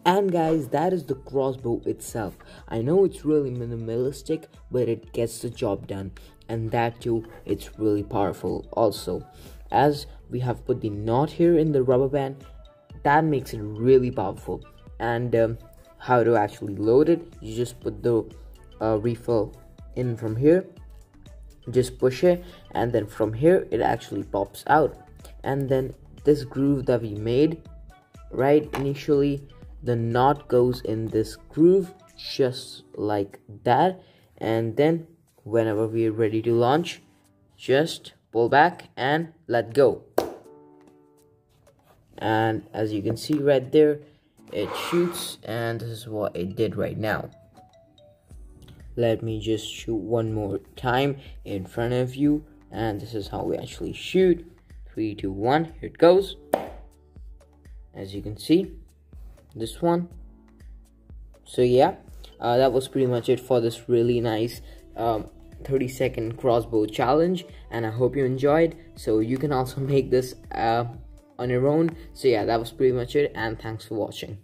And guys, that is the crossbow itself. I know it's really minimalistic, but it gets the job done. And that too, it's really powerful also. As we have put the knot here in the rubber band, that makes it really powerful. And how to actually load it, you just put the refill in from here, just push it, and then from here it actually pops out. And then this groove that we made right initially, the knot goes in this groove just like that, and then whenever we are ready to launch, just pull back and let go. And as you can see right there, it shoots, and this is what it did right now. Let me just shoot one more time in front of you, and this is how we actually shoot. 3, 2, 1, here it goes. As you can see, this one. So yeah, that was pretty much it for this really nice 30-second crossbow challenge, and I hope you enjoyed. So you can also make this on your own. So yeah, that was pretty much it, and thanks for watching.